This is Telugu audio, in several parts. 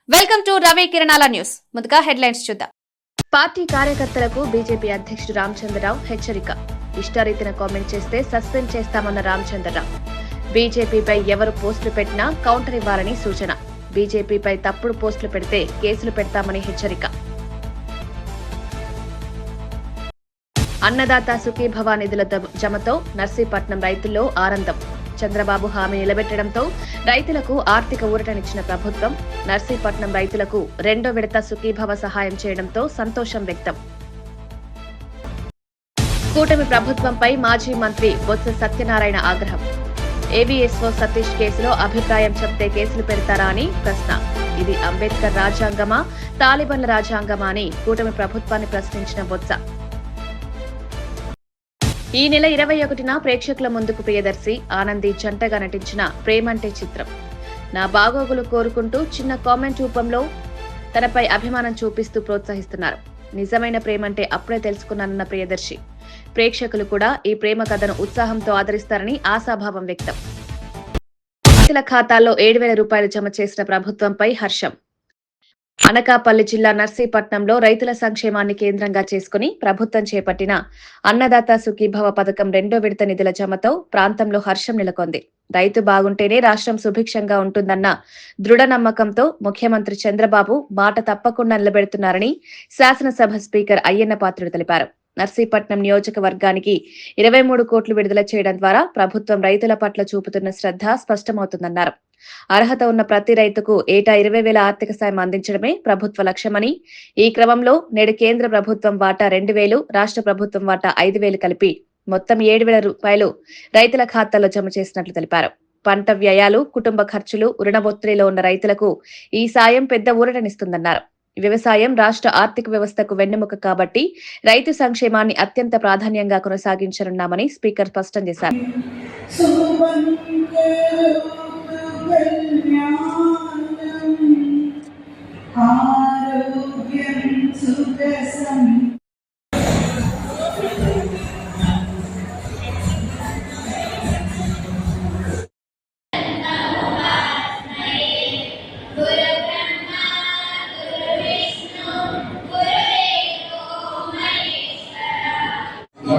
వెల్కమ్ టు రవి కిరణాల న్యూస్. ముందుగా హెడ్లైన్స్ చూద్దాం. పార్టీ కార్యకర్తలకు బీజేపీ అధ్యక్షుడు రామచంద్రరావు హెచ్చరిక. ఇష్టారీతిన కామెంట్ చేస్తే సస్పెండ్ చేస్తామన్న రామచంద్రరావు. బీజేపీపై ఎవరు పోస్టులు పెట్టినా కౌంటర్ ఇవ్వాలని సూచన. బీజేపీపై తప్పుడు పోస్టులు పెడితే కేసులు పెడతామని హెచ్చరిక. అన్నదాత సుఖీభవ నిధుల జమతో నర్సీపట్నం రైతుల్లో ఆనందం. చంద్రబాబు హామీ నిలబెట్టడంతో రైతులకు ఆర్థిక ఊరటనిచ్చిన ప్రభుత్వం నర్సీపట్నం రైతులకు రెండో విడత సుఖీభవ సహాయం చేయడంతో సంతోషం వ్యక్తం. కూటమి ప్రభుత్వంపై మాజీ మంత్రి బొత్స సత్యనారాయణ ఆగ్రహం. ఏబీఎస్ఓ సతీష్ కేసులో అభిప్రాయం చెప్తే కేసులు పెడతారా అని ప్రశ్న. ఇది అంబేద్కర్ రాజ్యాంగమా, తాలిబన్ల రాజ్యాంగమా అని కూటమి ప్రభుత్వాన్ని ప్రశ్నించిన బొత్స. ఈ నెల 21న ప్రేక్షకుల ముందుకు ప్రియదర్శి ఆనంది జంటగా నటించిన ప్రేమంటే చిత్రం. నా బాగోగులు కోరుకుంటూ చిన్న కామెంట్ రూపంలో తనపై అభిమానం చూపిస్తూ ప్రోత్సహిస్తున్నారు. నిజమైన ప్రేమంటే అప్పుడే తెలుసుకున్నానన్న ప్రియదర్శి. ప్రేక్షకులు కూడా ఈ ప్రేమ కథను ఉత్సాహంతో ఆదరిస్తారని ఆశాభావం వ్యక్తం. రైతుల ఖాతాల్లో 7,000 రూపాయలు జమ చేసిన ప్రభుత్వంపై హర్షం. అనకాపల్లి జిల్లా నర్సీపట్నంలో రైతుల సంక్షేమాన్ని కేంద్రంగా చేసుకుని ప్రభుత్వం చేపట్టిన అన్నదాత సుఖీభవ పథకం రెండో విడత నిధుల జమతో ప్రాంతంలో హర్షం నెలకొంది. రైతు బాగుంటేనే రాష్ట్రం సుభిక్షంగా ఉంటుందన్న దృఢ నమ్మకంతో ముఖ్యమంత్రి చంద్రబాబు మాట తప్పకుండా నిలబెడుతున్నారని శాసనసభ స్పీకర్ అయ్యన్న పాత్రుడు తెలిపారు. నర్సీపట్నం నియోజకవర్గానికి 23 కోట్లు విడుదల చేయడం ద్వారా ప్రభుత్వం రైతుల పట్ల చూపుతున్న శ్రద్ధ స్పష్టమవుతుందన్నారు. అర్హత ఉన్న ప్రతి రైతుకు ఏటా 20,000 ఆర్థిక సాయం అందించడమే ప్రభుత్వ లక్ష్యమని, ఈ క్రమంలో నేడు కేంద్ర ప్రభుత్వం వాటా 2,000, రాష్ట్ర ప్రభుత్వం వాటా 5,000 కలిపి మొత్తం 7,000 రూపాయలు రైతుల ఖాతాల్లో జమ చేసినట్లు తెలిపారు. పంట వ్యయాలు, కుటుంబ ఖర్చులు, రుణ ఒత్తిడిలో ఉన్న రైతులకు ఈ సాయం పెద్ద ఊరటనిస్తుందన్నారు. వ్యవసాయం రాష్ట్ర ఆర్థిక వ్యవస్థకు వెన్నెముక కాబట్టి రైతు సంక్షేమాన్ని అత్యంత ప్రాధాన్యంగా కొనసాగించనున్నామని స్పీకర్ స్పష్టం చేశారు.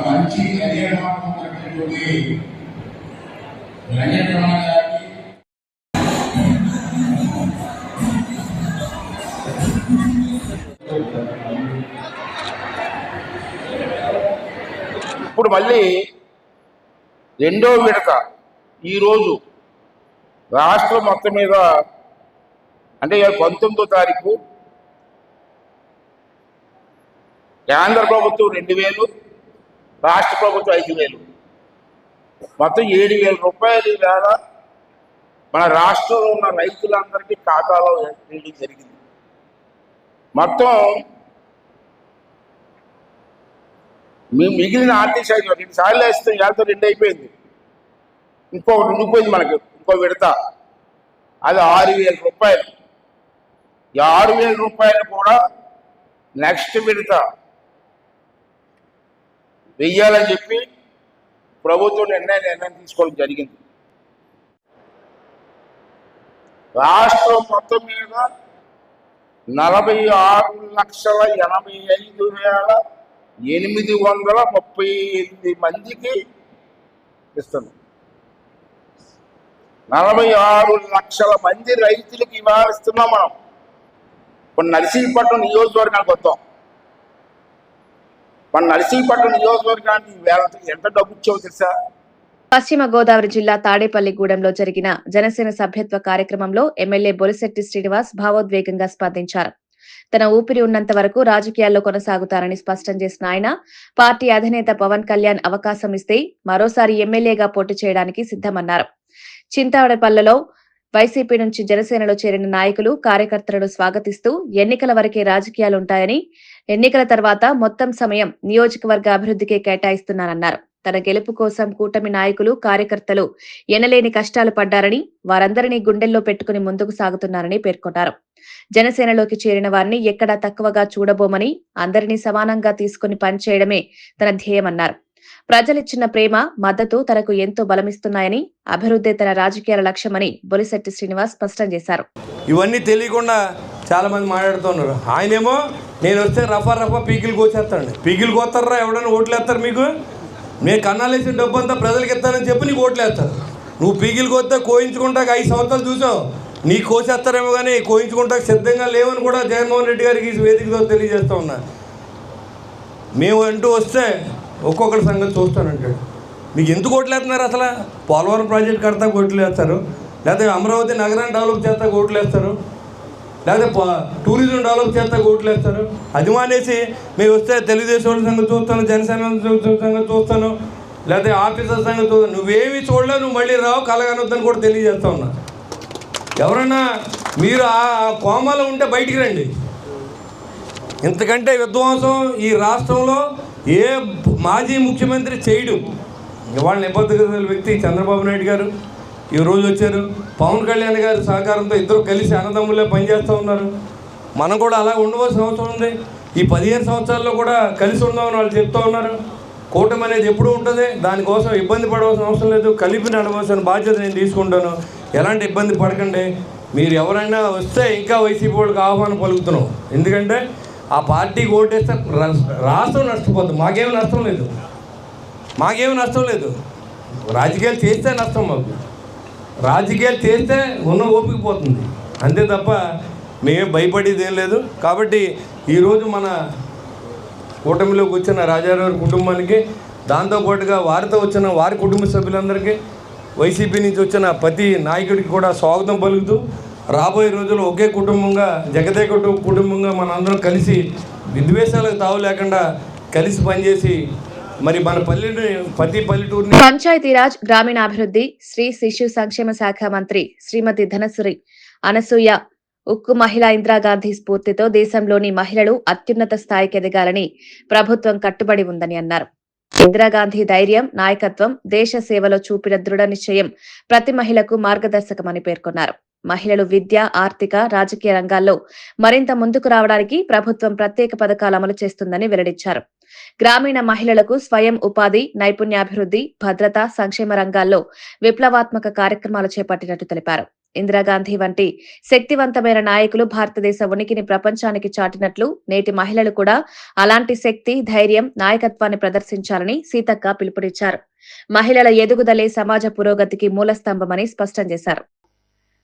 మంచి అధికారం రంగప్రమాణ గారికి ఇప్పుడు మళ్ళీ రెండో విడత ఈరోజు రాష్ట్రం మొత్తం మీద అంటే 19వ తారీఖు కేంద్ర ప్రభుత్వం 2,000, రాష్ట్ర ప్రభుత్వం 5,000, మొత్తం 7,000 రూపాయలు వేళ మన రాష్ట్రంలో ఉన్న రైతులందరికీ ఖాతాలో వేయడం జరిగింది. మొత్తం మిగిలిన ఆర్థిక శాఖ 2 సార్లు వేస్తే ఏళ్ళతో 2 అయిపోయింది. ఇంకొకటి ఉండిపోయింది మనకి, ఇంకో విడత, అది 6,000 రూపాయలు. ఈ 6,000 రూపాయలు కూడా నెక్స్ట్ విడత వెయ్యాలని చెప్పి ప్రభుత్వం నిర్ణయం తీసుకోవడం జరిగింది. రాష్ట్రం మొత్తం మీద 46,85,838 మందికి ఇస్తున్నాం. 46 లక్షల మంది రైతులకు ఇవాళ ఇస్తున్నాం. మనం ఇప్పుడు నర్సీపట్నం నియోజకవర్గానికి వస్తాం. మన నర్సీపట్నం నియోజకవర్గానికి ఎంత డబ్బు ఇచ్చావో తెలుసా? పశ్చిమ గోదావరి జిల్లా తాడేపల్లిగూడెంలో జరిగిన జనసేన సభ్యత్వ కార్యక్రమంలో ఎమ్మెల్యే బొలిశెట్టి శ్రీనివాస్ భావోద్వేగంగా స్పందించారు. తన ఊపిరి ఉన్నంత వరకు రాజకీయాల్లో కొనసాగుతారని స్పష్టం చేసిన ఆయన, పార్టీ అధినేత పవన్ కళ్యాణ్ అవకాశం ఇస్తే మరోసారి ఎమ్మెల్యేగా పోటీ చేయడానికి సిద్ధమన్నారు. చింతాడపల్లిలో వైసీపీ నుంచి జనసేనలో చేరిన నాయకులు, కార్యకర్తలను స్వాగతిస్తూ ఎన్నికల వరకే రాజకీయాలుంటాయని, ఎన్నికల తర్వాత మొత్తం సమయం నియోజకవర్గ అభివృద్ధికే కేటాయిస్తున్నారన్నారు. తన గెలుపు కోసం కూటమి నాయకులు, కార్యకర్తలు ఎనలేని కష్టాలు పడ్డారని, వారందరినీ గుండెల్లో పెట్టుకుని ముందుకు సాగుతున్నారని పేర్కొన్నారు. జనసేనలోకి చేరిన వారిని ఎక్కడా తక్కువగా చూడబోమని, అందరినీ సమానంగా తీసుకుని పనిచేయడమే తన ధ్యేయమన్నారు. ప్రజలిచ్చిన ప్రేమ, మద్దతు తనకు ఎంతో బలమిస్తున్నాయని, అభివృద్ధి తన రాజకీయాల లక్ష్యమని బొలిశెట్టి శ్రీనివాస్ స్పష్టం చేశారు. ఇవన్నీ తెలియకుండా చాలామంది మాట్లాడుతున్నారు. ఆయనేమో నేను వస్తే రఫా పీకిలు కోసేస్తాడు. పీకిలు కోస్తారా? ఎవడైనా ఓట్లు వేస్తారు మీకు? నేను కన్నాలేసిన డబ్బు అంతా ప్రజలకు ఇస్తానని చెప్పి నీకు ఓట్లు వేస్తారు. నువ్వు పీకిలు కోస్తే కోయించుకుంటాక 5 సంవత్సరాలు చూసావు. నీకు కోసేస్తారేమో కానీ కోయించుకుంటాక సిద్ధంగా లేవని కూడా జగన్మోహన్ రెడ్డి గారికి వేదికతో తెలియజేస్తూ ఉన్నా. మేము అంటూ వస్తే ఒక్కొక్కరి సంగతి చూస్తానంటాడు. మీకు ఎందుకు ఓట్లు వేస్తున్నారు? అసలు పోలవరం ప్రాజెక్ట్ కడతా ఓట్లు వేస్తారు, లేకపోతే అమరావతి నగరాన్ని డెవలప్ చేస్తా ఓట్లు వేస్తారు, లేకపోతే టూరిజం డెవలప్ చేస్తా ఓట్లు వేస్తారు. అది మానేసి మేము వస్తే తెలుగుదేశం వాళ్ళ సంగతి చూస్తాను, జనసేన సంగతి చూస్తాను, లేకపోతే ఆఫీసర్ సంగతి చూస్తాను. నువ్వేమి చూడలేవు, నువ్వు మళ్ళీ రావు, కలగనొద్దని కూడా తెలియజేస్తా ఉన్నా. ఎవరన్నా మీరు ఆ కోమాలో ఉంటే బయటికి రండి. ఇంతకంటే విధ్వంసం ఈ రాష్ట్రంలో ఏ మాజీ ముఖ్యమంత్రి చేయడు. ఇవాళ నిబద్ధత వ్యక్తి చంద్రబాబు నాయుడు గారు ఈరోజు వచ్చారు. పవన్ కళ్యాణ్ గారి సహకారంతో ఇద్దరు కలిసి అన్నదమ్ములే పనిచేస్తూ ఉన్నారు. మనం కూడా అలా ఉండవలసిన అవసరం ఉంది. ఈ 15 సంవత్సరాల్లో కూడా కలిసి ఉందామని వాళ్ళు చెప్తూ ఉన్నారు. కూటమి అనేది ఎప్పుడూ ఉంటుంది, దానికోసం ఇబ్బంది పడవలసిన అవసరం లేదు. కలిపి నడవలసిన బాధ్యత నేను తీసుకుంటాను. ఎలాంటి ఇబ్బంది పడకండి. మీరు ఎవరైనా వస్తే ఇంకా వైసీపీ వాళ్ళకి ఆహ్వానం పలుకుతున్నాం. ఎందుకంటే ఆ పార్టీకి ఓటేస్తే రాష్ట్రం నష్టపోతుంది. మాకేమీ నష్టం లేదు. రాజకీయాలు చేస్తే నష్టం మాకు. రాజకీయాలు చేస్తే ఉన్న ఓపిక పోతుంది, అంతే తప్ప మేమే భయపడేది ఏం లేదు. కాబట్టి ఈరోజు మన కూటమిలోకి వచ్చిన రాజారావు కుటుంబానికి, దాంతోపాటుగా వారితో వచ్చిన వారి కుటుంబ సభ్యులందరికీ, వైసీపీ నుంచి వచ్చిన ప్రతి నాయకుడికి కూడా స్వాగతం పలుకుతూ రాబోయే రోజుల్లో ఒకే కుటుంబంగా, జగదే కుటుంబంగా మనందరం కలిసి విద్వేషాలకు తావు లేకుండా కలిసి పనిచేసి మరి మన ప్రతి పల్లెటూరిని. పంచాయతీరాజ్, గ్రామీణాభివృద్ధి, స్త్రీ శిశు సంక్షేమ శాఖ మంత్రి శ్రీమతి ధనశ్రీ అనసూయ ఉక్కు మహిళా ఇందిరాగాంధీ స్ఫూర్తితో దేశంలోని మహిళలు అత్యున్నత స్థాయికి ఎదగాలని ప్రభుత్వం కట్టుబడి ఉందని అన్నారు. ఇందిరాగాంధీ ధైర్యం, నాయకత్వం, దేశ సేవలో చూపిన దృఢ నిశ్చయం ప్రతి మహిళకు మార్గదర్శకమని పేర్కొన్నారు. మహిళలు విద్య, ఆర్థిక, రాజకీయ రంగాల్లో మరింత ముందుకు రావడానికి ప్రభుత్వం ప్రత్యేక పథకాలు అమలు చేస్తుందని వెల్లడించారు. గ్రామీణ మహిళలకు స్వయం ఉపాధి, నైపుణ్యాభివృద్ధి, భద్రత, సంక్షేమ రంగాల్లో విప్లవాత్మక కార్యక్రమాలు చేపట్టినట్టు తెలిపారు. ఇందిరాగాంధీ వంటి శక్తివంతమైన నాయకులు భారతదేశ ఉనికిని ప్రపంచానికి చాటినట్లు నేటి మహిళలు కూడా అలాంటి శక్తి, ధైర్యం, నాయకత్వాన్ని ప్రదర్శించాలని సీతక్క పిలుపునిచ్చారు. మహిళల ఎదుగుదలే సమాజ పురోగతికి మూలస్తంభమని స్పష్టం చేశారు.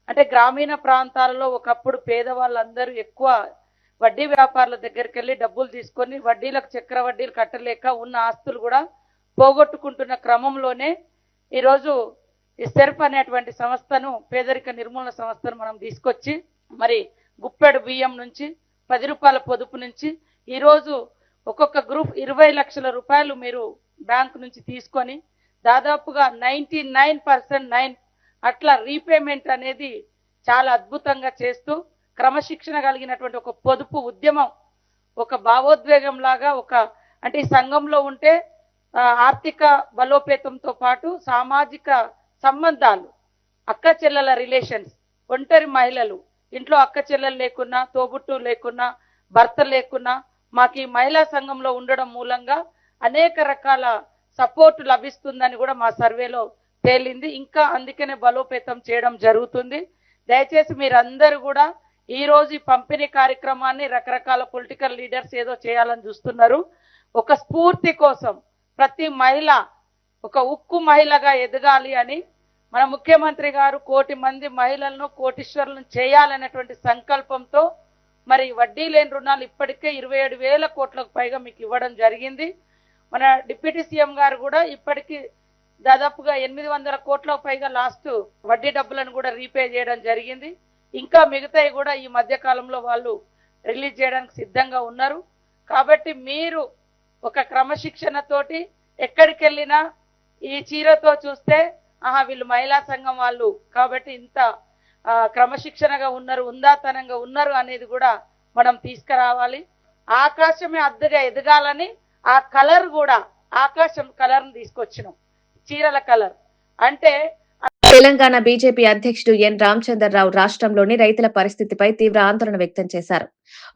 అంటే గ్రామీణ ప్రాంతాలలో ఒకప్పుడు పేదవాళ్ళందరూ ఎక్కువ వడ్డీ వ్యాపారుల దగ్గరికి వెళ్ళి డబ్బులు తీసుకొని వడ్డీలకు చక్ర వడ్డీలు కట్టలేక ఉన్న ఆస్తులు కూడా పోగొట్టుకుంటున్న క్రమంలోనే ఈరోజు ఈ సెర్ప్ అనేటువంటి సంస్థను, పేదరిక నిర్మూలన సంస్థను మనం తీసుకొచ్చి మరి గుప్పెడు బియ్యం నుంచి 10 రూపాయల పొదుపు నుంచి ఈరోజు ఒక్కొక్క గ్రూప్ 20 లక్షల రూపాయలు మీరు బ్యాంకు నుంచి తీసుకొని దాదాపుగా 99% అట్లా రీపేమెంట్ అనేది చాలా అద్భుతంగా చేస్తూ క్రమశిక్షణ కలిగినటువంటి ఒక పొదుపు ఉద్యమం, ఒక భావోద్వేగం లాగా అంటే ఈ సంఘంలో ఉంటే ఆర్థిక బలోపేతంతో పాటు సామాజిక సంబంధాలు, అక్క చెల్లెల రిలేషన్స్, ఒంటరి మహిళలు, ఇంట్లో అక్క చెల్లెలు లేకున్నా, తోబుట్టు లేకున్నా, భర్త లేకున్నా మాకు ఈ మహిళా సంఘంలో ఉండడం మూలంగా అనేక రకాల సపోర్ట్ లభిస్తుందని కూడా మా సర్వేలో తేలింది. ఇంకా అందుకనే బలోపేతం చేయడం జరుగుతుంది. దయచేసి మీరందరూ కూడా ఈ రోజు ఈ పంపిణీ కార్యక్రమాన్ని రకరకాల పొలిటికల్ లీడర్స్ ఏదో చేయాలని చూస్తున్నారు. ఒక స్ఫూర్తి కోసం ప్రతి మహిళ ఒక ఉక్కు మహిళగా ఎదగాలి అని మన ముఖ్యమంత్రి గారు 1 కోటి మంది మహిళలను కోటీశ్వరులను చేయాలనేటువంటి సంకల్పంతో మరి వడ్డీ లేని రుణాలు ఇప్పటికే 27,000 కోట్లకు పైగా మీకు ఇవ్వడం జరిగింది. మన డిప్యూటీ సీఎం గారు కూడా ఇప్పటికీ దాదాపుగా 800 కోట్లకు పైగా లాస్ట్ వడ్డీ డబ్బులను కూడా రీపే చేయడం జరిగింది. ఇంకా మిగతాయి కూడా ఈ మధ్య కాలంలో వాళ్ళు రిలీజ్ చేయడానికి సిద్ధంగా ఉన్నారు. కాబట్టి మీరు ఒక క్రమశిక్షణతోటి ఎక్కడికి వెళ్ళినా ఈ చీరతో చూస్తే వీళ్ళు మహిళా సంఘం వాళ్ళు కాబట్టి ఇంత క్రమశిక్షణగా ఉన్నారు, ఉందాతనంగా ఉన్నారు అనేది కూడా మనం తీసుకురావాలి. ఆకాశమే అద్దగా ఎదగాలని ఆ కలర్ కూడా ఆకాశం కలర్ని తీసుకొచ్చినాం. చీరల కలర్ అంటే తెలంగాణ బీజేపీ అధ్యక్షుడు ఎన్ రామచంద్రరావు రాష్ట్రంలోని రైతుల పరిస్థితిపై తీవ్ర ఆందోళన వ్యక్తం చేశారు.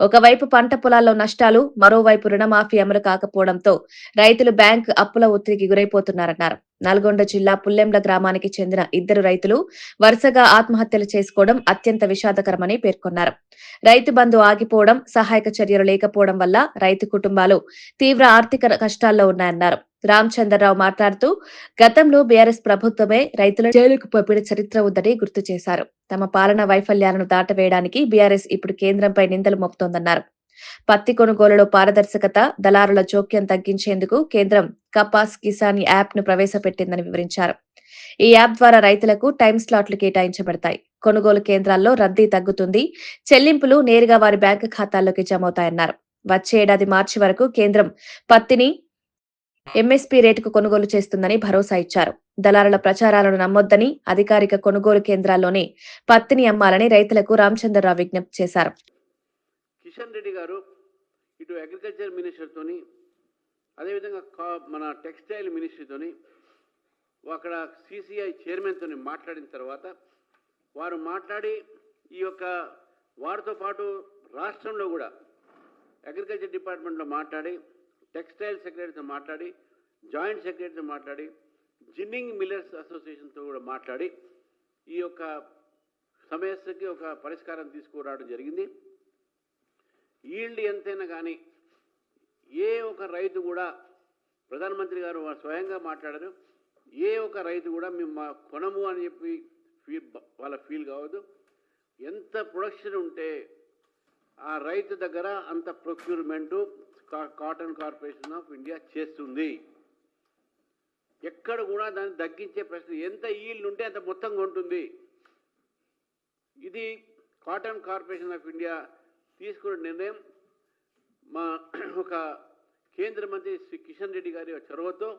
ఒకవైపు పంట పొలాల్లో నష్టాలు, మరోవైపు రుణమాఫీ అమలు కాకపోవడంతో రైతులు బ్యాంకు అప్పుల ఒత్తిడికి గురైపోతున్నారన్నారు. నల్గొండ జిల్లా పుల్లెంల గ్రామానికి చెందిన 2 రైతులు వరుసగా ఆత్మహత్యలు చేసుకోవడం అత్యంత విషాదకరమని పేర్కొన్నారు. రైతు బంధు ఆగిపోవడం, సహాయక చర్యలు లేకపోవడం వల్ల రైతు కుటుంబాలు తీవ్ర ఆర్థిక కష్టాల్లో ఉన్నాయన్నారు. రామచంద్రరావు మాట్లాడుతూ గతంలో బీఆర్ఎస్ ప్రభుత్వమే రైతుల జైలుకు పంపిన చరిత్ర ఉందని గుర్తు చేశారు. తమ పాలన వైఫల్యాలను దాటవేయడానికి బీఆర్ఎస్ ఇప్పుడు కేంద్రంపై నిందలు మోపుతోందన్నారు. పత్తి కొనుగోలులో పారదర్శకత, దళారుల జోక్యం తగ్గించేందుకు కేంద్రం కపాస్ కిసాన్ యాప్ ను ప్రవేశపెట్టిందని వివరించారు. ఈ యాప్ ద్వారా రైతులకు టైం స్లాట్లు కేటాయించబడతాయి. కొనుగోలు కేంద్రాల్లో రద్దీ తగ్గుతుంది. చెల్లింపులు నేరుగా వారి బ్యాంకు ఖాతాల్లోకి జమవుతాయన్నారు. వచ్చే ఏడాది మార్చి వరకు కేంద్రం పత్తిని ఎంఎస్పీ రేటుకు కొనుగోలు చేస్తుందని భరోసా ఇచ్చారు. దళారుల ప్రచారాలను నమ్మొద్దని, అధికారిక కొనుగోలు కేంద్రాల్లోనే పత్తిని అమ్మాలని రైతులకు రామచంద్రరావు విజ్ఞప్తి చేశారు. కిషన్ రెడ్డి గారు ఇటు అగ్రికల్చర్ మినిస్టర్తోని, అదేవిధంగా మన టెక్స్టైల్ మినిస్ట్రీతోని, అక్కడ సిసిఐ చైర్మన్తో మాట్లాడిన తర్వాత వారు మాట్లాడి ఈ యొక్క వారితో పాటు రాష్ట్రంలో కూడా అగ్రికల్చర్ డిపార్ట్మెంట్లో మాట్లాడి, టెక్స్టైల్ సెక్రటరీతో మాట్లాడి, జాయింట్ సెక్రటరీతో మాట్లాడి, జిన్నింగ్ మిల్లర్స్ అసోసియేషన్తో కూడా మాట్లాడి ఈ యొక్క సమస్యకి ఒక పరిష్కారం తీసుకురావడం జరిగింది. ఈల్డ్ ఎంతైనా కానీ ఏ ఒక రైతు కూడా, ప్రధానమంత్రి గారు స్వయంగా మాట్లాడారు, ఏ ఒక రైతు కూడా మేము కొనము అని చెప్పి వాళ్ళ ఫీల్ కావద్దు. ఎంత ప్రొడక్షన్ ఉంటే ఆ రైతు దగ్గర అంత procurement cotton corporation of India చేస్తుంది. ఎక్కడ కూడా దాన్ని తగ్గించే ప్రశ్న, ఎంత ఈల్డ్ ఉంటే అంత మొత్తం కొంటుంది. ఇది కాటన్ కార్పొరేషన్ ఆఫ్ ఇండియా తీసుకున్న నిర్ణయం. మా ఒక కేంద్ర మంత్రి శ్రీ కిషన్ రెడ్డి గారి చొరవతో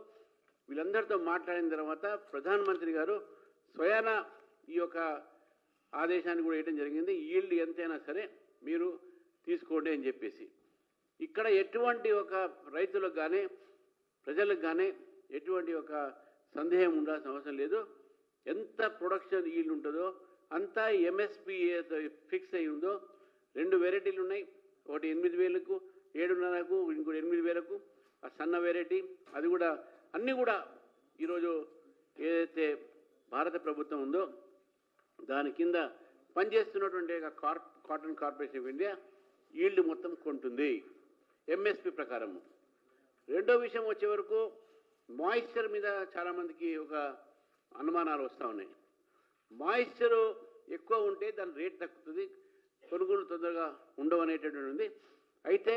వీళ్ళందరితో మాట్లాడిన తర్వాత ప్రధానమంత్రి గారు స్వయాన ఈ యొక్క ఆదేశాన్ని కూడా ఇవ్వడం జరిగింది. ఈల్డ్ ఎంతైనా సరే మీరు తీసుకోండి అని చెప్పేసి. ఇక్కడ ఎటువంటి ఒక రైతులకు కానీ ప్రజలకు కానీ ఎటువంటి ఒక సందేహం ఉండాల్సిన అవసరం లేదు. ఎంత ప్రొడక్షన్ ఈల్డ్ ఉంటుందో అంతా ఎంఎస్పి ఫిక్స్ అయి ఉందో. 2 వెరైటీలు ఉన్నాయి, ఒకటి 8,000కు, 7,500కు, ఇంకోటి 8,000కు. ఆ సన్న వెరైటీ అది కూడా అన్నీ కూడా ఈరోజు ఏదైతే భారత ప్రభుత్వం ఉందో దాని కింద పనిచేస్తున్నటువంటి cotton corporation of India yield మొత్తం కొంటుంది ఎంఎస్పి ప్రకారం. రెండో విషయం వచ్చే వరకు మాయిశ్చర్ మీద చాలామందికి ఒక అనుమానాలు వస్తూ ఉన్నాయి. మాయిశ్చరు ఎక్కువ ఉంటే దాని రేట్ తగ్గుతుంది, కొనుగోలు తొందరగా ఉండవు అనేటటువంటి ఉంది. అయితే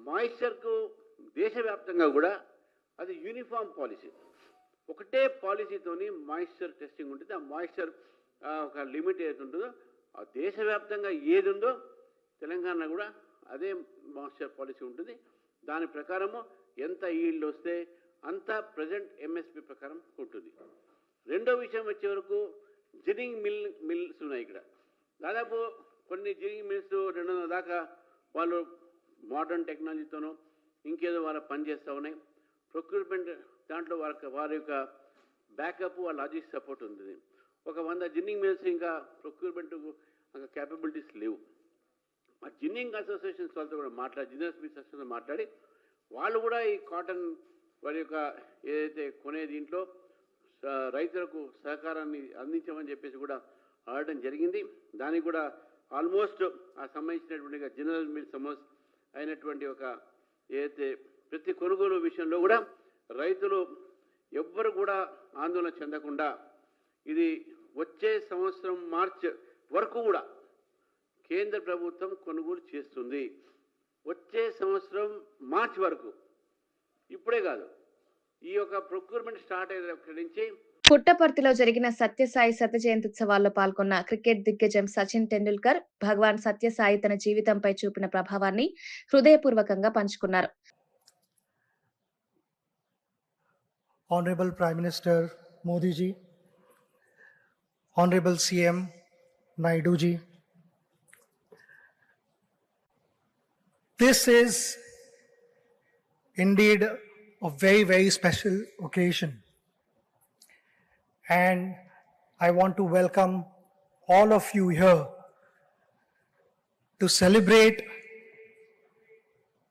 మాయిశ్చర్కు దేశవ్యాప్తంగా కూడా అది యూనిఫామ్ పాలసీ, ఒకటే పాలసీతోని మాయిశ్చర్ టెస్టింగ్ ఉంటుంది. ఆ మాయిశ్చర్ ఒక లిమిట్ ఏది ఉంటుందో ఆ దేశవ్యాప్తంగా ఏది ఉందో తెలంగాణ కూడా అదే మాయిశ్చర్ పాలసీ ఉంటుంది. దాని ప్రకారము ఎంత ఈల్డ్ వస్తే అంత ప్రజెంట్ ఎంఎస్పి ప్రకారం ఉంటుంది. రెండో విషయం వచ్చే వరకు జిన్నింగ్ మిల్స్ ఉన్నాయి. ఇక్కడ దాదాపు కొన్ని జిన్నింగ్ మిల్స్ 200 దాకా వాళ్ళు మోడర్న్ టెక్నాలజీతోనో ఇంకేదో వాళ్ళ పనిచేస్తూ ఉన్నాయి. ప్రొక్యూర్మెంట్ దాంట్లో వారి యొక్క బ్యాకప్, వాళ్ళ లాజిస్టిక్ సపోర్ట్ ఉంటుంది. ఒక 100 జిన్నింగ్ మిల్స్ ఇంకా ప్రొక్యూర్మెంట్ క్యాపబిలిటీస్ లేవు. ఆ జిన్నింగ్ అసోసియేషన్స్ వాళ్ళతో కూడా జిన్నర్స్ మిల్స్ అసోసియేషన్ మాట్లాడి వాళ్ళు కూడా ఈ కాటన్ వారి యొక్క ఏదైతే కొనే దీంట్లో రైతులకు సహకారాన్ని అందించమని చెప్పేసి కూడా అడగడం జరిగింది. దానికి కూడా ఆల్మోస్ట్ ఆ సంబంధించినటువంటి జనరల్ మిల్ సమస్య అయినటువంటి ఒక ఏదైతే ప్రతి కొనుగోలు విషయంలో కూడా రైతులు ఎవ్వరు కూడా ఆందోళన చెందకుండా ఇది వచ్చే సంవత్సరం మార్చ్ వరకు కూడా కేంద్ర ప్రభుత్వం కొనుగోలు చేస్తుంది. వచ్చే సంవత్సరం మార్చ్ వరకు, ఇప్పుడే కాదు, ఈ యొక్క ప్రొక్యూర్మెంట్ స్టార్ట్ అయినప్పటి నుంచి. పుట్టపర్తిలో జరిగిన సత్యసాయి శత జయంత్యుత్సవాల్లో పాల్గొన్న క్రికెట్ దిగ్గజం సచిన్ టెండూల్కర్ భగవాన్ సత్యసాయి తన జీవితంపై చూపిన ప్రభావాన్ని హృదయపూర్వకంగా పంచుకున్నారు. Honorable Prime Minister Modi ji, Honorable CM Naidu ji, this is indeed a very, very special occasion. And I want to welcome all of you here to celebrate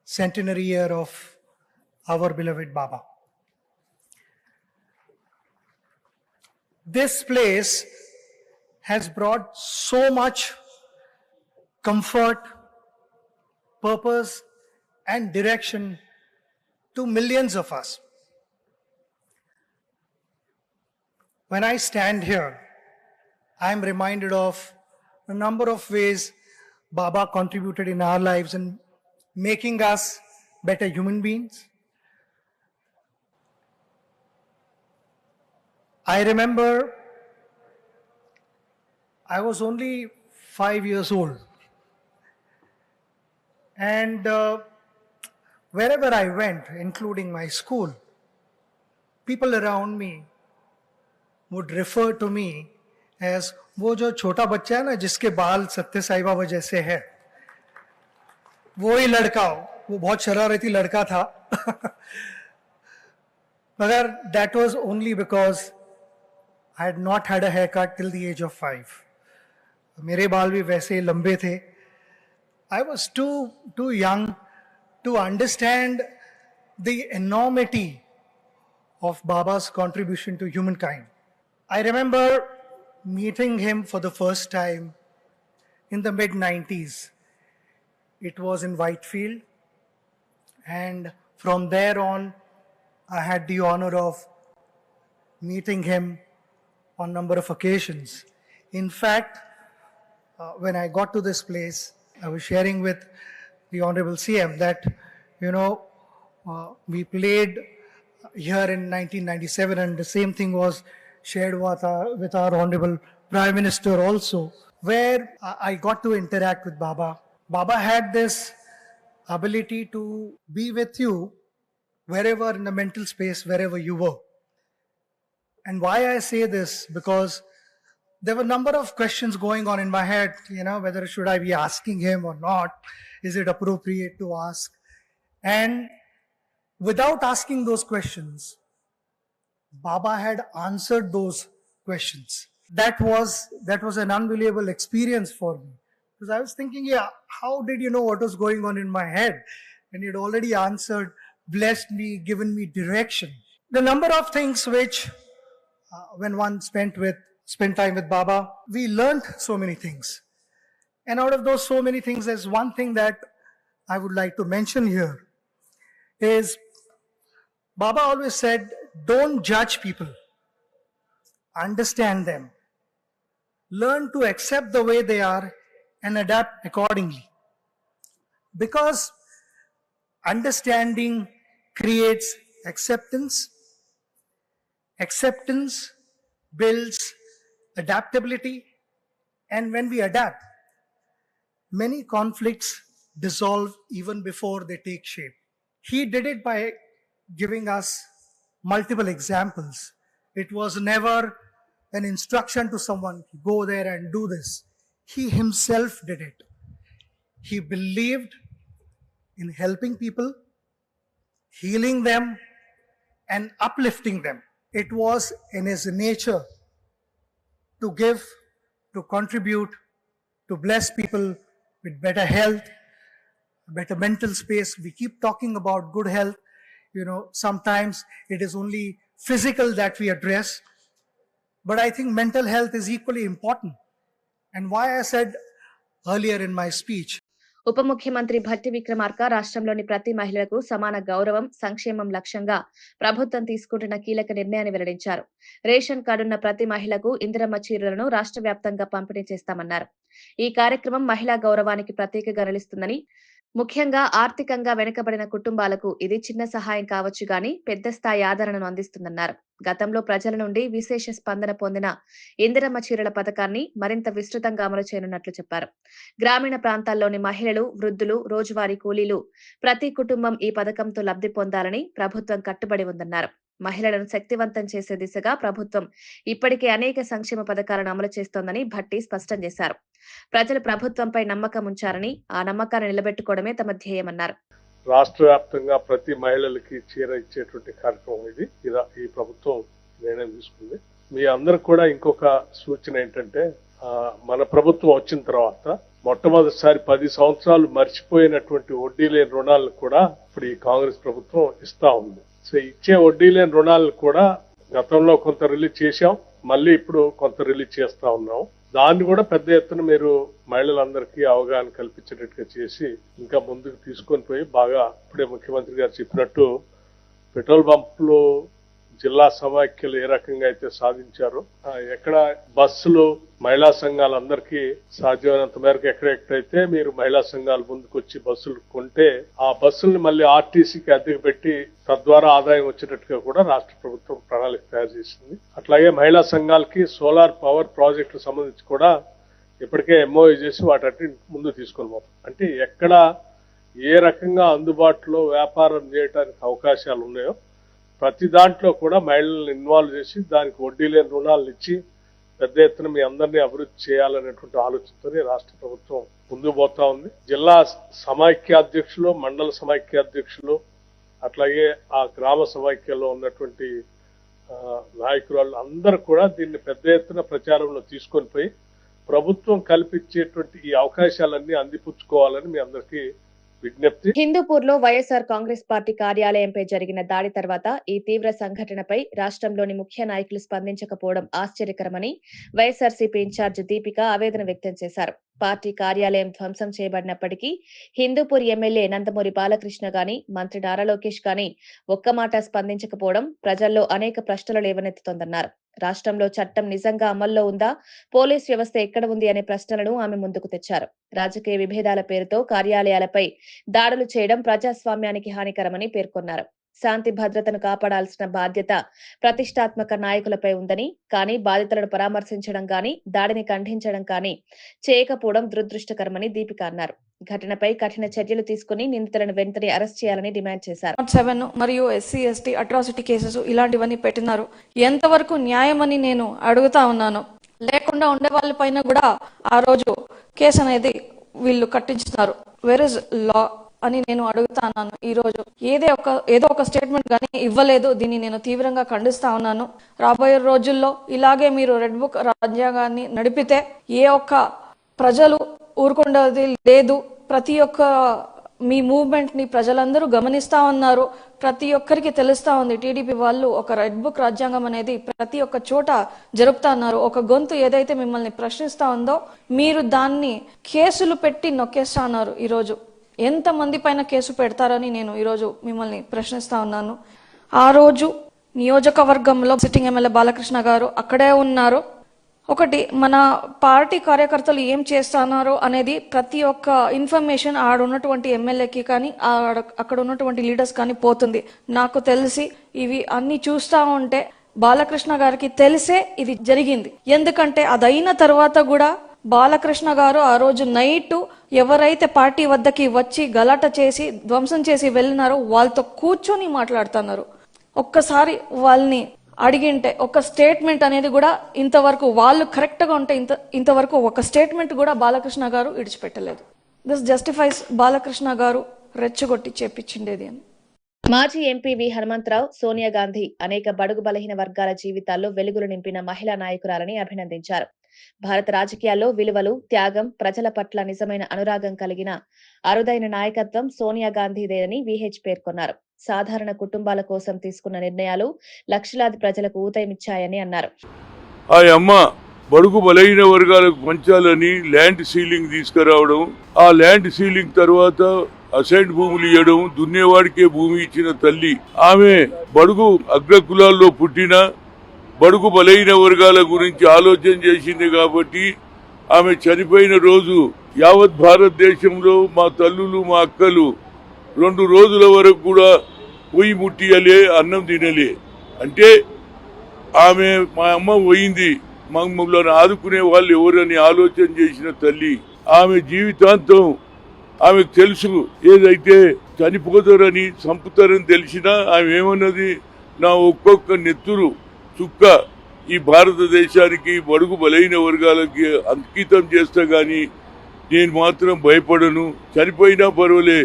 centenary year of our beloved Baba. This place has brought so much comfort, purpose, and direction to millions of us. When I stand here, I am reminded of a number of ways Baba contributed in our lives in making us better human beings. I remember I was only 5 years old, and wherever I went, including my school, people around me would refer to me as वो जो छोटा बच्चा है ना जिसके बाल सत्य साई बाबा जैसे है, वो ही लड़का हो, वो बहुत शरारती लड़का था. मगर that was only because I had not had a haircut till the age of 5. मेरे बाल भी वैसे ही लंबे थे. I was too young to understand the enormity of Baba's contribution to humankind. I remember meeting him for the first time in the mid-90s. It was in Whitefield, and from there on, I had the honor of meeting him on a number of occasions. In fact, when I got to this place, I was sharing with the Honorable CM that, we played here in 1997, and the same thing was shared with our Honorable Prime Minister also, where I got to interact with Baba. Baba had this ability to be with you wherever in the mental space, wherever you were. And why I say this, because there were a number of questions going on in my head, whether should I be asking him or not? Is it appropriate to ask? And without asking those questions, Baba had answered those questions. That was an unbelievable experience for me. Because I was thinking, how did you know what was going on in my head? And he'd already answered, blessed me, given me direction. The number of things which, when one spent time with Baba, we learned so many things. And out of those so many things, there's one thing that I would like to mention here is Baba always said, don't judge people. Understand them. Learn to accept the way they are and adapt accordingly. Because understanding creates acceptance. Acceptance builds adaptability. And when we adapt, many conflicts dissolve even before they take shape. He did it by giving us multiple examples. It was never an instruction to someone, go there and do this. He himself did it. He believed in helping people, healing them, and uplifting them. It was in his nature to give, to contribute, to bless people with better health, better mental space. We keep talking about good health. Sometimes it is only physical that we address, but I think mental health is equally important. And why I said earlier in my speech, ఉప ముఖ్యమంత్రి భట్టి విక్రమార్క రాష్ట్రంలోని ప్రతి మహిళకు సమాన గౌరవం, సంక్షేమం లక్ష్యంగా ప్రభుత్వం తీసుకుంటున్న కీలక నిర్ణయాన్ని వెల్లడించారు. రేషన్ కార్డున్న ప్రతి మహిళకు ఇందిరమ్మ చీరలను రాష్ట్ర వ్యాప్తంగా పంపిణీ చేస్తామన్నారు. ఈ కార్యక్రమం మహిళా గౌరవానికి ప్రతీకగా నిలుస్తుందని, ముఖ్యంగా ఆర్థికంగా వెనుకబడిన కుటుంబాలకు ఇది చిన్న సహాయం కావచ్చు గాని పెద్ద స్థాయి ఆదరణను అందిస్తుందన్నారు. గతంలో ప్రజల నుండి విశేష స్పందన పొందిన ఇందిరమ్మ చీరల పథకాన్ని మరింత విస్తృతంగా అమలు చేయనున్నట్లు చెప్పారు. గ్రామీణ ప్రాంతాల్లోని మహిళలు, వృద్ధులు, రోజువారీ కూలీలు ప్రతి కుటుంబం ఈ పథకంతో లబ్ధి పొందాలని ప్రభుత్వం కట్టుబడి ఉందన్నారు. మహిళలను శక్తివంతం చేసే దిశగా ప్రభుత్వం ఇప్పటికే అనేక సంక్షేమ పథకాలను అమలు చేస్తోందని భట్టి స్పష్టం చేశారు. ప్రజలు ప్రభుత్వంపై నమ్మకం ఉంచారని, ఆ నమ్మకాన్ని నిలబెట్టుకోవడమే తమ ధ్యేయమన్నారు. రాష్ట్ర వ్యాప్తంగా ప్రతి మహిళలకి చీర ఇచ్చేటువంటి కార్యక్రమం ఇది ఈ ప్రభుత్వం నిర్ణయం తీసుకుంది. మీ అందరికి కూడా ఇంకొక సూచన ఏంటంటే మన ప్రభుత్వం వచ్చిన తర్వాత మొట్టమొదటిసారి 10 సంవత్సరాలు మర్చిపోయినటువంటి వడ్డీ లేని రుణాలను కూడా ఇప్పుడు ఈ కాంగ్రెస్ ప్రభుత్వం ఇస్తా ఉంది. సో ఇచ్చే వడ్డీ లేని రుణాలను కూడా గతంలో కొంత రిలీజ్ చేశాం, మళ్ళీ ఇప్పుడు కొంత రిలీజ్ చేస్తా ఉన్నాం. దాన్ని కూడా పెద్ద ఎత్తున మీరు మహిళలందరికీ అవగాహన కల్పించేటట్టుగా చేసి ఇంకా ముందుకు తీసుకొని పోయి బాగా ఇప్పుడే ముఖ్యమంత్రి గారు చెప్పినట్టు పెట్రోల్ పంపులు జిల్లా సమాఖ్యలు ఏ రకంగా అయితే సాధించారో ఎక్కడ బస్సులు మహిళా సంఘాలందరికీ సాధ్యమైనంత మేరకు ఎక్కడెక్కడైతే మీరు మహిళా సంఘాలు ముందుకు వచ్చి బస్సులు కొంటే ఆ బస్సుల్ని మళ్ళీ ఆర్టీసీకి అద్దెకు పెట్టి తద్వారా ఆదాయం వచ్చేటట్టుగా కూడా రాష్ట్ర ప్రభుత్వం ప్రణాళిక తయారు చేసింది. అట్లాగే మహిళా సంఘాలకి సోలార్ పవర్ ప్రాజెక్టులకు సంబంధించి కూడా ఇప్పటికే ఎంఓయూ చేసి వాటి ముందు తీసుకొని పోతాం. అంటే ఎక్కడ ఏ రకంగా అందుబాటులో వ్యాపారం చేయడానికి అవకాశాలు ఉన్నాయో ప్రతి దాంట్లో కూడా మహిళలను ఇన్వాల్వ్ చేసి దానికి వడ్డీ లేని రుణాలను ఇచ్చి పెద్ద ఎత్తున మీ అందరినీ అభివృద్ధి చేయాలనేటువంటి ఆలోచనతోనే రాష్ట్ర ప్రభుత్వం ముందుకు పోతా ఉంది. జిల్లా సమైక్య అధ్యక్షులు, మండల సమైక్య అధ్యక్షులు, అట్లాగే ఆ గ్రామ సమైక్యలో ఉన్నటువంటి నాయకురాళ్ళు అందరూ కూడా దీన్ని పెద్ద ఎత్తున ప్రచారంలో తీసుకొని పోయి ప్రభుత్వం కల్పించేటువంటి ఈ అవకాశాలన్నీ అందిపుచ్చుకోవాలని మీ అందరికీ విజ్ఞప్తి. హిందూపూర్ లో వైఎస్ఆర్ కాంగ్రెస్ పార్టీ కార్యాలయంపై జరిగిన దాడి తర్వాత ఈ తీవ్ర సంఘటనపై రాష్ట్రంలోని ముఖ్య నాయకులు స్పందించకపోవడం ఆశ్చర్యకరమని వైఎస్ఆర్సీపీ ఇన్ఛార్జ్ దీపిక ఆవేదన వ్యక్తం చేశారు. పార్టీ కార్యాలయం ధ్వంసం చేయబడినప్పటికీ హిందూపూర్ ఎమ్మెల్యే నందమూరి బాలకృష్ణ గాని, మంత్రి నారా లోకేష్ గాని ఒక్క మాట స్పందించకపోవడం ప్రజల్లో అనేక ప్రశ్నలు లేవనెత్తుతోందన్నారు. రాష్ట్రంలో చట్టం నిజంగా అమల్లో ఉందా, పోలీస్ వ్యవస్థ ఎక్కడ ఉంది అనే ప్రశ్నలను ఆమె ముందుకు తెచ్చారు. రాజకీయ విభేదాల పేరుతో కార్యాలయాలపై దాడులు చేయడం ప్రజాస్వామ్యానికి హానికరమని పేర్కొన్నారు. శాంతి భద్రతను కాపాడాల్సిన బాధ్యత ప్రతిష్టాత్మక నాయకులపై ఉందని, కానీ బాధితులను పరామర్శించడం గాని, దాడిని ఖండించడం కానీ చేయకపోవడం దురదృష్టకరమని దీపిక అన్నారు. ఘటనపై కఠిన చర్యలు తీసుకుని నిందితులను వెంటనే అరెస్ట్ చేయాలని డిమాండ్ చేశారు. 7 మరియు SC ST అట్రాసిటీ కేసెస్ ఇలాంటివన్నీ పెట్టినారు. ఎంతవరకు న్యాయమని నేను అడుగుతా ఉన్నాను. లేకుండా ఉండే వాళ్ళ పైన కూడా ఆ రోజు కేసు అనేది వీళ్ళు కట్టించున్నారు. వేర్ ఇస్ లా అని నేను అడుగుతా ఉన్నాను. ఈ రోజు ఏదో ఒక స్టేట్మెంట్ కానీ ఇవ్వలేదు. దీన్ని నేను తీవ్రంగా ఖండిస్తా ఉన్నాను. రాబోయే రోజుల్లో ఇలాగే మీరు రెడ్ బుక్ రాజ్యాంగాన్ని నడిపితే ఏ ఒక్క ప్రజలు ఊరుకుండేది లేదు. ప్రతి ఒక్క మీ మూవ్మెంట్ ని ప్రజలందరూ గమనిస్తా ఉన్నారు. ప్రతి ఒక్కరికి తెలుస్తా ఉంది టీడీపీ వాళ్ళు ఒక రెడ్ బుక్ రాజ్యాంగం అనేది ప్రతి ఒక్క చోట జరుపుతా ఉన్నారు. ఒక గొంతు ఏదైతే మిమ్మల్ని ప్రశ్నిస్తా ఉందో మీరు దాన్ని కేసులు పెట్టి నొక్కేస్తా ఉన్నారు. ఈరోజు ఎంతమంది పైన కేసు పెడతారని నేను ఈరోజు మిమ్మల్ని ప్రశ్నిస్తా ఉన్నాను. ఆ రోజు నియోజకవర్గంలో సిట్టింగ్ ఎమ్మెల్యే బాలకృష్ణ గారు అక్కడే ఉన్నారు. ఒకటి మన పార్టీ కార్యకర్తలు ఏం చేస్తున్నారు అనేది ప్రతి ఒక్క ఇన్ఫర్మేషన్ ఆడున్నటువంటి ఎమ్మెల్యేకి కానీ అక్కడ ఉన్నటువంటి లీడర్స్ కానీ పోతుంది. నాకు తెలిసి ఇవి అన్ని చూస్తా ఉంటే బాలకృష్ణ గారికి తెలిసే ఇది జరిగింది. ఎందుకంటే అదైన తర్వాత కూడా బాలకృష్ణ గారు ఆ రోజు నైట్ ఎవరైతే పార్టీ వద్దకి వచ్చి గలాట చేసి ధ్వంసం చేసి వెళ్ళినారో వాళ్ళతో కూర్చొని మాట్లాడుతున్నారు. ఒక్కసారి వాళ్ళని అడిగింటే ఒక స్టేట్మెంట్ అనేది కూడా ఇంతవరకు వాళ్ళు కరెక్ట్ గా ఉంటే ఇంతవరకు ఒక స్టేట్మెంట్ కూడా బాలకృష్ణ గారు ఇడిచిపెట్టలేదు. దిస్ జస్టిఫైస్ బాలకృష్ణ గారు రెచ్చగొట్టి చేపించిండేది అని. మాజీ ఎంపీ వి హనుమంతరావు, సోనియా గాంధీ అనేక బడుగు బలహీన వర్గాల జీవితాల్లో వెలుగులు నింపిన మహిళా నాయకురాలని అభినందించారు. భారత రాజకీయాల్లో విలువలు, త్యాగం, ప్రజల పట్ల నిజమైన అనురాగం కలిగిన అరుదైన నాయకత్వం సోనియా గాంధీదేనని విహెచ్ పేర్కొన్నారు. సాధారణ కుటుంబాల కోసం తీసుకున్న నిర్ణయాలు లక్షలాది ప్రజలకు ఊతమిచ్చాయని అన్నారు. ఆ అమ్మ బడుగు బలహీన వర్గాలకు పంచాలని ల్యాండ్ సీలింగ్ తీసుకురావడం, ఆ ల్యాండ్ సీలింగ్ తర్వాత అసైన్ భూములు ఇవ్వడం, దున్నేవాడికే భూమి ఇచ్చిన తల్లి ఆమె. బడుగు అగ్ర కులాల్లో పుట్టిన బడుగు బలహీన వర్గాల గురించి ఆలోచన చేసింది కాబట్టి ఆమె చనిపోయిన రోజు యావత్ భారతదేశంలో మా తల్లులు, మా అక్కలు 2 రోజుల వరకు కూడా పొయ్యి ముట్టియలే, అన్నం తినలే. అంటే ఆమె మా అమ్మ పోయింది, మమ్మల్ని ఆదుకునే వాళ్ళు ఎవరని ఆలోచన చేసిన తల్లి. ఆమె జీవితాంతం ఆమెకు తెలుసు ఏదైతే చనిపోతారని, చంపుతారని తెలిసినా ఆమె ఏమన్నది, నా ఒక్కొక్క నెత్తురు చుక్క ఈ భారతదేశానికి బడుగు బలహీన వర్గాలకి అంకితం చేస్తా గాని నేను మాత్రం భయపడను, చనిపోయినా పర్వాలే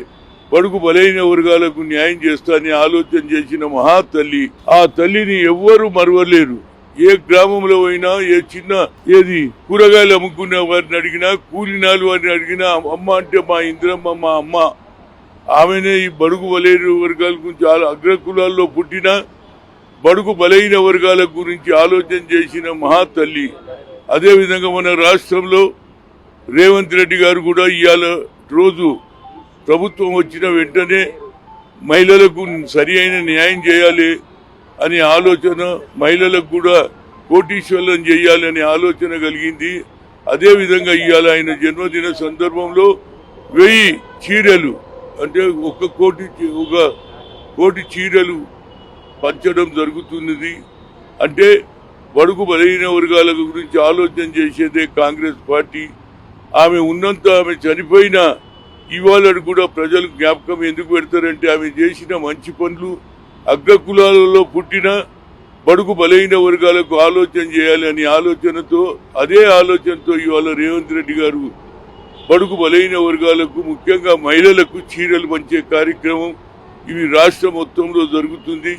బడుగు బలహీన వర్గాలకు న్యాయం చేస్తా అని ఆలోచన చేసిన మహా తల్లి. ఆ తల్లిని ఎవ్వరూ మరవలేరు. ఏ గ్రామంలో అయినా ఏ చిన్న ఏది కూరగాయలు అమ్ముకునే వారిని అడిగినా కూలినాలు వారిని అడిగినా అమ్మ అంటే మా ఇందిరమ్మ మా అమ్మ. ఆమెనే ఈ బడుగు బలైన వర్గాల గురించి అగ్రకులాల్లో పుట్టిన బడుగు బలైన వర్గాల గురించి ఆలోచన చేసిన మహా తల్లి. అదేవిధంగా మన రాష్ట్రంలో రేవంత్ రెడ్డి గారు కూడా ఇవాళ రోజు ప్రభుత్వం వచ్చిన వెంటనే మహిళలకు సరి అయిన న్యాయం చేయాలి అనే ఆలోచన, మహిళలకు కూడా కోటీశ్వరం చేయాలి అనే ఆలోచన కలిగింది. అదేవిధంగా ఇవాళ ఆయన జన్మదిన సందర్భంలో 1000 చీరలు అంటే ఒక కోటి చీరలు పంచడం జరుగుతున్నది. అంటే బడుగు బలహీన వర్గాల గురించి ఆలోచన చేసేదే కాంగ్రెస్ పార్టీ. ఆమె ఉన్నంత ఆమె చనిపోయినా ఇవాళ కూడా ప్రజలు జ్ఞాపకం ఎందుకు పెడతారంటే ఆమె చేసిన మంచి పనులు. అగ్రకులాలలో పుట్టిన బడుగు బలహీన వర్గాలకు ఆలోచన చేయాలి అనే ఆలోచనతో, అదే ఆలోచనతో ఇవాళ రేవంత్ రెడ్డి గారు బడుగు బలహీన వర్గాలకు ముఖ్యంగా మహిళలకు చీరలు పంచే కార్యక్రమం ఇవి రాష్ట్రం మొత్తంలో జరుగుతుంది.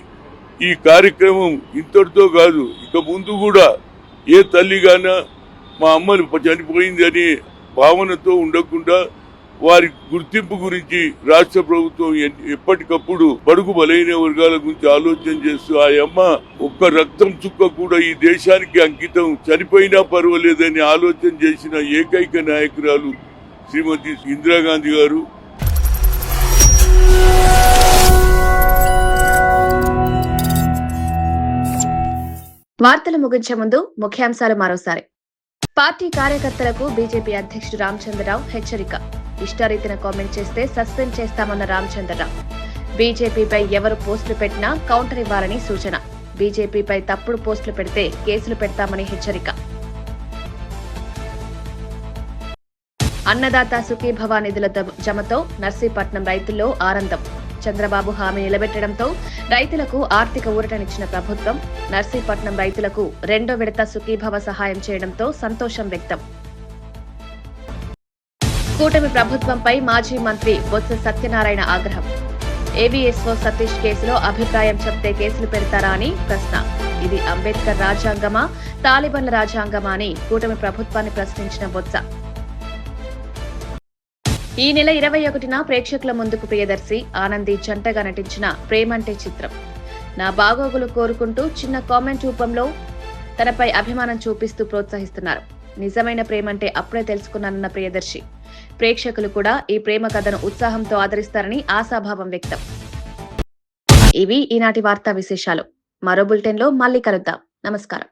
ఈ కార్యక్రమం ఇంతటితో కాదు, ఇక ముందు కూడా ఏ తల్లిగానా మా అమ్మలు చనిపోయింది అనే భావనతో ఉండకుండా వారి గుర్తింపు గురించి రాష్ట్ర ప్రభుత్వం ఎప్పటికప్పుడు బడుగు బలైన వర్గాల గురించి ఆలోచన చేస్తూ ఆ అమ్మ ఒక్క రక్తం చుక్క కూడా ఈ దేశానికి అంకితం, చనిపోయినా పర్వాలేదని ఆలోచన చేసిన ఏకైక నాయకురాలు శ్రీమతి ఇందిరాగాంధీ గారు. వార్తలు ముగించే ముందు ముఖ్యాంశాలు మరోసారి. పార్టీ కార్యకర్తలకు బీజేపీ అధ్యక్షుడు రామచంద్రరావు హెచ్చరిక. ఇష్టారీతిన కామెంట్ చేస్తే సస్పెండ్ చేస్తామన్న రామచంద్రరావు. బీజేపీపై ఎవరు పోస్టులు పెట్టినా కౌంటర్ ఇవ్వాలని సూచన. బీజేపీపై తప్పుడు పోస్టులు పెడితే కేసులు పెడతామని హెచ్చరిక. అన్నదాత సుఖీభవ నిధుల జమతో నర్సీపట్నం రైతుల్లో ఆనందం. చంద్రబాబు హామీ నిలబెట్టడంతో రైతులకు ఆర్థిక ఊరటనిచ్చిన ప్రభుత్వం. నర్సీపట్నం రైతులకు 2వ విడత సుఖీభవ సహాయం చేయడంతో సంతోషం వ్యక్తం. కూటమి ప్రభుత్వంపై మాజీ మంత్రి బొత్స సత్యనారాయణ ఆగ్రహం. ఏబీఎస్ఓ సతీష్ కేసులో అభిప్రాయం చెప్తే కేసులు పెడతారా అని ప్రశ్న. ఇది అంబేద్కర్ రాజ్యాంగమా, తాలిబాన్ల రాజ్యాంగమా అని కూటమి ప్రభుత్వాన్ని ప్రశ్నించిన బొత్స. ఈ నెల 21న ప్రేక్షకుల ముందుకు ప్రియదర్శి ఆనంది జంటగా నటించిన ప్రేమంటే చిత్రం. నా బాగోగులు కోరుకుంటూ చిన్న కామెంట్ రూపంలో తనపై అభిమానం చూపిస్తూ ప్రోత్సహిస్తున్నారు. నిజమైన ప్రేమంటే అప్పుడే తెలుసుకున్నానన్న ప్రియదర్శి. ప్రేక్షకులు కూడా ఈ ప్రేమ కథను ఉత్సాహంతో ఆదరిస్తారని ఆశాభావం వ్యక్తం. ఇవి ఈనాటి వార్తా విశేషాలు. మరో బులెటిన్లో మళ్ళీ కలుద్దాం. నమస్కారం.